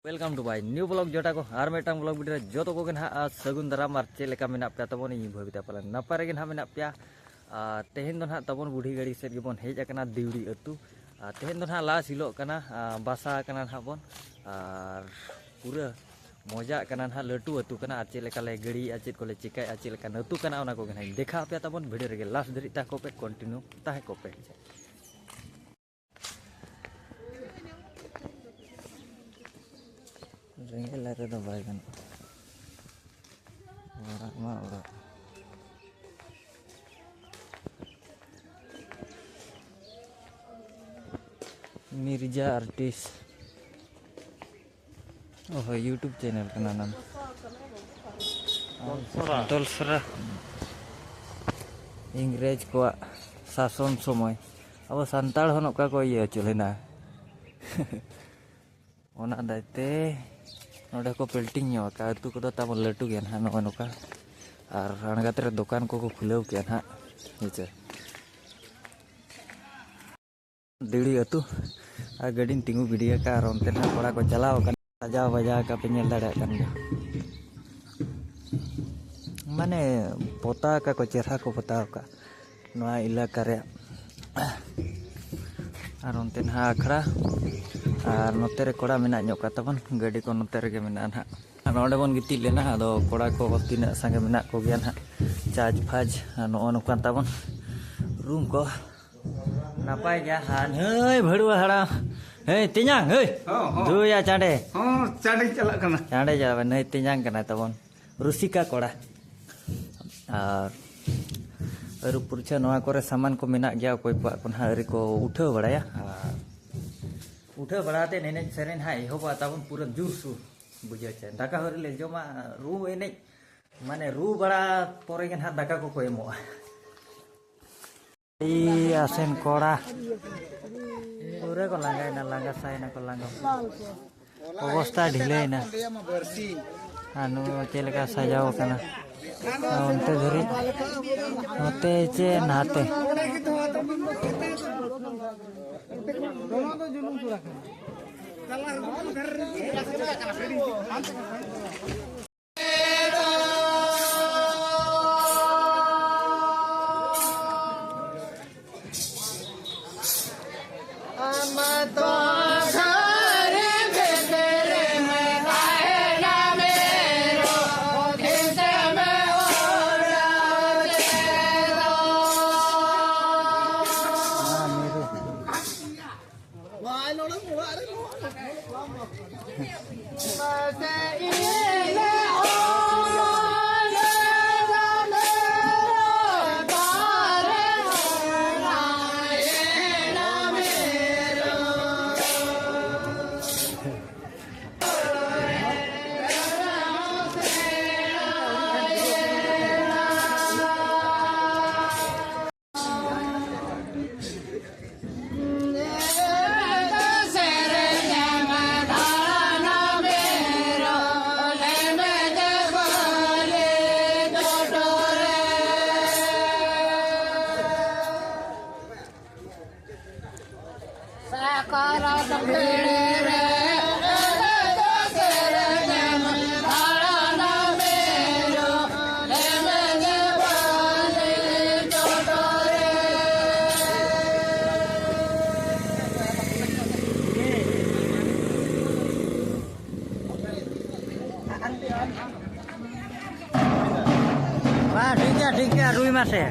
welcome to by new blog जोटा को are मेटांग blog video जो तो को ना सगुन दाराम और चे लेका मेना पे तबन इन भविता पालन नपाय गे ना मेना पे तेहेन दो ना तबन बुढ़ी गाड़ी सेट गेबन हेज अकना दिवड़ी अतु तेहेन दो ना लास्ट हिलो कना बासा कना ना बन और पूरा मजा कना ना लटू अतु कना चे लेका ले गाड़ी चेत को ले चिकाय चे लेका नतु कना ओना को गना देखा पे तबन वीडियो रे लास्ट धरि ता को पे कंटिन्यू ताहे को पे रेंगल रे दो बाय गन orang mah orang Mirza artis oh YouTube channel kenanan Tolsra Inggris ko sason somoy abo santal honok ka ko iya chulena ona daite नोडे को पेल्टिंग का अतु को तब लटू गया ना नोका नोका और अणगाते दुकान को खुलेव गया ना नीचे दिड़ी अतु और गाड़ी तिंगू गिडिया का और उनते ना कोड़ा को चलाव सजा बजा का पे नेल दाड़ा कन माने पोता का को चेहरा को पता का नोआ इलाका रे और उनते ना अखड़ा और नोते रे कोड़ा मेना ᱧᱚᱜ का तबन गाड़ी को नोते रे मेना ना नोडे बन गिति लेना अदो कोड़ा को तीना संगे मेना को गया ना चार्ज फाज नो नोकान तबन रूम को नापाय गया हान हेय भड़ुआ हड़ा हे तियांग हे दुया चांडे चांडे चला कना चांडे जावे नै तियांग कना तबन रुसिका कोड़ा और पुरछा नोआ करे सामान को मेना गया कोई कोन हरी को उठाव बड़ाया उठे बढ़ाते नेने सेरेन हाई हो तबन पूरा जुर सुर बुझे दाका हरी ले जमा रू एने माने रू बड़ा परे ना दाका को एमो आसेन कोड़ा पूरे को लांगा लांगा साइना को लांगा अवस्था ढिले ना हानु चेलका सजाव कना उनते धरी होते चे नाते Wah, ठीक है रुई मासे